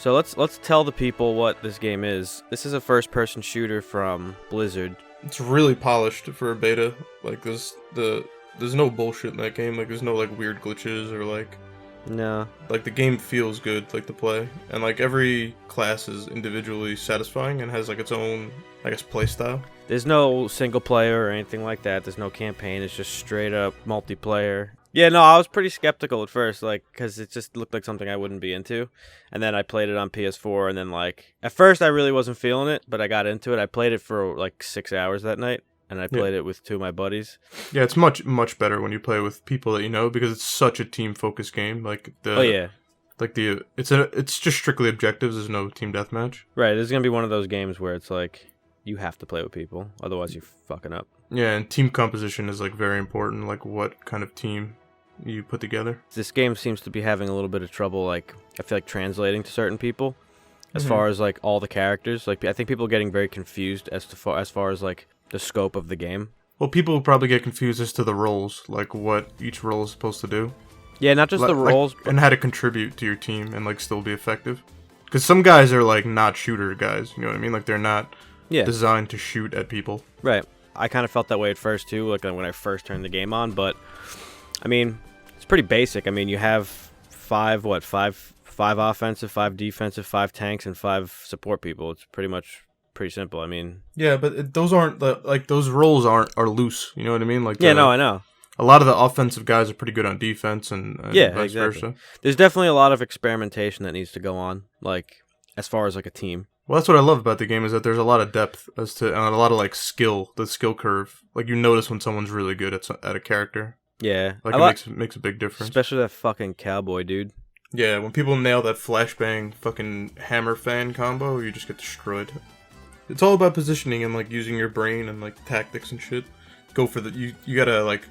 So let's tell the people what this game is. This is a first-person shooter from Blizzard. It's really polished for a beta. Like there's no bullshit in that game. Like there's no like weird glitches or like. No. Like the game feels good, like to play, and like every class is individually satisfying and has like its own, I guess, play style. There's no single player or anything like that. There's no campaign. It's just straight up multiplayer. Yeah, no, I was pretty skeptical at first, like, because it just looked like something I wouldn't be into. And then I played it on PS4, and then, like, at first I really wasn't feeling it, but I got into it. I played it for, like, 6 hours that night, and I played it with 2 of my buddies. Yeah, it's much better when you play with people that you know, because it's such a team-focused game. Like, it's just strictly objectives. There's no team deathmatch. Right, it's going to be one of those games where it's, like, you have to play with people, otherwise you're fucking up. Yeah, and team composition is, like, very important, like, what kind of team you put together. This game seems to be having a little bit of trouble, like, I feel like translating to certain people as far as, like, all the characters. Like, I think people are getting very confused as far as, like, the scope of the game. Well, people will probably get confused as to the roles, like, what each role is supposed to do. Yeah, not just the roles. And how to contribute to your team and, like, still be effective. Because some guys are, like, not shooter guys, you know what I mean? Like, they're not designed to shoot at people. Right. I kind of felt that way at first, too, like, when I first turned the game on, but, I mean, it's pretty basic. I mean, you have five offensive, 5 defensive, 5 tanks, and 5 support people. It's pretty simple. I mean, yeah, but those aren't those roles are loose. You know what I mean? Like, yeah, no, I know. A lot of the offensive guys are pretty good on defense, and vice versa. There's definitely a lot of experimentation that needs to go on, like as far as like a team. Well, that's what I love about the game, is that there's a lot of depth and a lot of like skill. The skill curve, like you notice when someone's really good at a character. Yeah, like it makes a big difference. Especially that fucking cowboy dude. Yeah, when people nail that flashbang fucking hammer fan combo, you just get destroyed. It's all about positioning and like using your brain and like tactics and shit. Go for you gotta like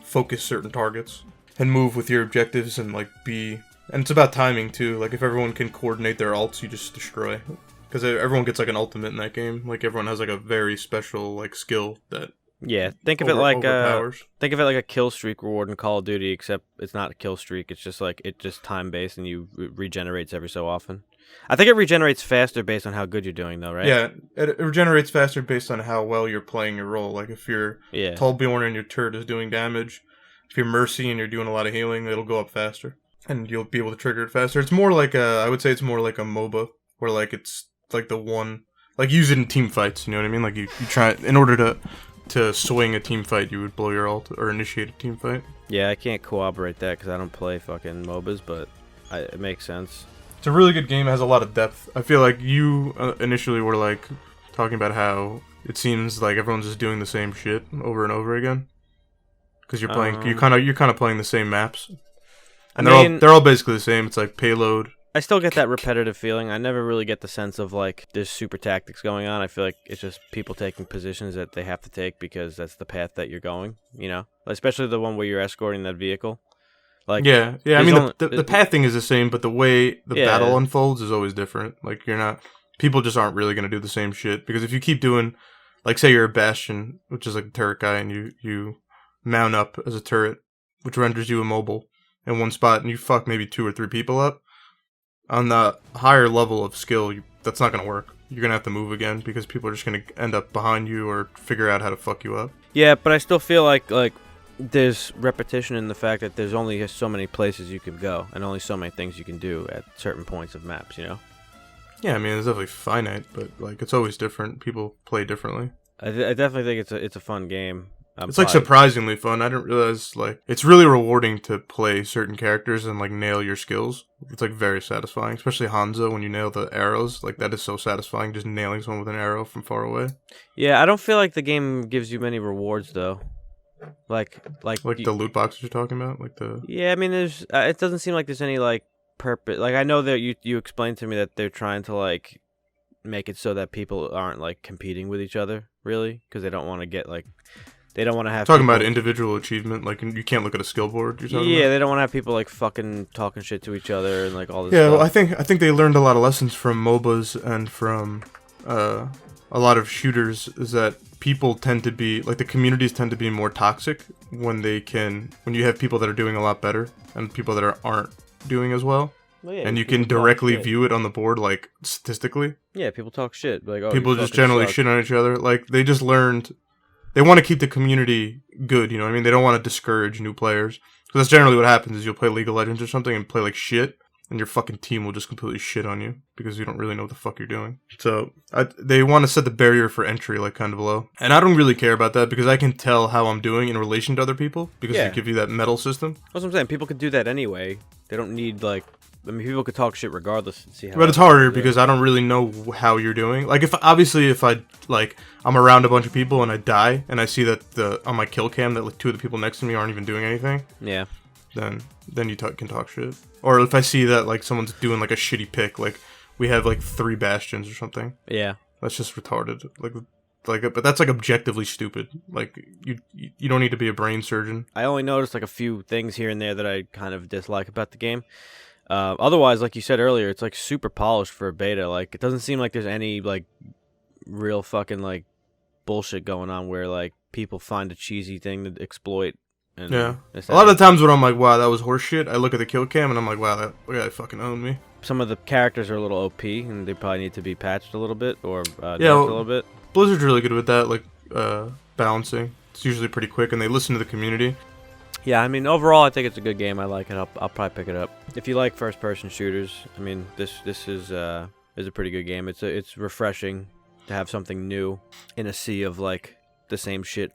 focus certain targets and move with your objectives and like and it's about timing too. Like if everyone can coordinate their ults, you just destroy. Because everyone gets like an ultimate in that game. Like everyone has like a very special like skill that. Yeah, think of it like a kill streak reward in Call of Duty, except it's not a kill streak. It's just like time based, and you regenerates every so often. I think it regenerates faster based on how good you're doing, though, right? Yeah, it regenerates faster based on how well you're playing your role. Like if you're Torbjorn and your turret is doing damage, if you're Mercy and you're doing a lot of healing, it'll go up faster, and you'll be able to trigger it faster. It's more like I would say it's more like a MOBA, where like it's like the one, like use it in team fights. You know what I mean? Like you try in order to swing a team fight, you would blow your ult or initiate a team fight. Yeah, I can't corroborate that because I don't play fucking MOBAs, but it makes sense. It's a really good game. It has a lot of depth. I feel like you initially were like talking about how it seems like everyone's just doing the same shit over and over again because you're playing. You're kind of playing the same maps, and they're all basically the same. It's like payload. I still get that repetitive feeling. I never really get the sense of, like, there's super tactics going on. I feel like it's just people taking positions that they have to take because that's the path that you're going, you know? Especially the one where you're escorting that vehicle. Like, yeah. I mean, the path thing is the same, but the way the battle unfolds is always different. Like, people just aren't really going to do the same shit. Because if you keep doing, like, say you're a Bastion, which is like a turret guy, and you mount up as a turret, which renders you immobile in one spot, and you fuck maybe 2 or 3 people up, on the higher level of skill, that's not going to work. You're going to have to move again because people are just going to end up behind you or figure out how to fuck you up. Yeah, but I still feel like there's repetition in the fact that there's only so many places you can go and only so many things you can do at certain points of maps, you know? Yeah, I mean, it's definitely finite, but like it's always different. People play differently. I definitely think it's a fun game. It's like surprisingly fun. I didn't realize like it's really rewarding to play certain characters and like nail your skills. It's like very satisfying, especially Hanzo when you nail the arrows. Like that is so satisfying, just nailing someone with an arrow from far away. Yeah, I don't feel like the game gives you many rewards though. Like the loot boxes you're talking about, like the. Yeah, I mean, there's. It doesn't seem like there's any like purpose. Like I know that you explained to me that they're trying to like make it so that people aren't like competing with each other really because they don't want to get like. They don't want to have talking about individual achievement, like you can't look at a skill board. You're talking about? They don't want to have people like fucking talking shit to each other and like all this. Yeah, stuff. Well, I think they learned a lot of lessons from MOBAs and from a lot of shooters. Is that people tend to be like the communities tend to be more toxic when you have people that are doing a lot better and people that aren't doing as well. Well, yeah, and you people can talk directly shit. view it on the board, like statistically. Yeah, people talk shit. Like, oh, People you just fucking generally suck. shit on each other. Like they just learned, they want to keep the community good. You know what I mean? They don't want to discourage new players. So that's generally what happens. Is you'll play League of Legends or something and play like shit, and your fucking team will just completely shit on you because you don't really know what the fuck you're doing. So they want to set the barrier for entry like kind of low, and I don't really care about that because I can tell how I'm doing in relation to other people because Yeah. they give you that medal system. That's what I'm saying. People could do that anyway. They don't need like. I mean, people could talk shit regardless and see how. But it's harder because I don't really know how you're doing. Like if I'm around a bunch of people and I die and I see that on my kill cam that like 2 of the people next to me aren't even doing anything. Yeah. Then you can talk shit. Or if I see that like someone's doing like a shitty pick, like we have like 3 bastions or something. Yeah. That's just retarded. But that's like objectively stupid. Like you don't need to be a brain surgeon. I only noticed like a few things here and there that I kind of dislike about the game. Otherwise, like you said earlier, it's like super polished for a beta. Like it doesn't seem like there's any like real fucking like bullshit going on where like people find a cheesy thing to exploit. And yeah, a lot of times when I'm like, wow, that was horseshit, I look at the kill cam and I'm like, wow, that guy fucking owned me. Some of the characters are a little OP and they probably need to be patched a little bit or nerfed a little bit. Blizzard's really good with that, like balancing. It's usually pretty quick and they listen to the community. Yeah, I mean, overall, I think it's a good game. I like it. I'll probably pick it up. If you like first-person shooters, I mean, this is a pretty good game. It's refreshing to have something new in a sea of like the same shit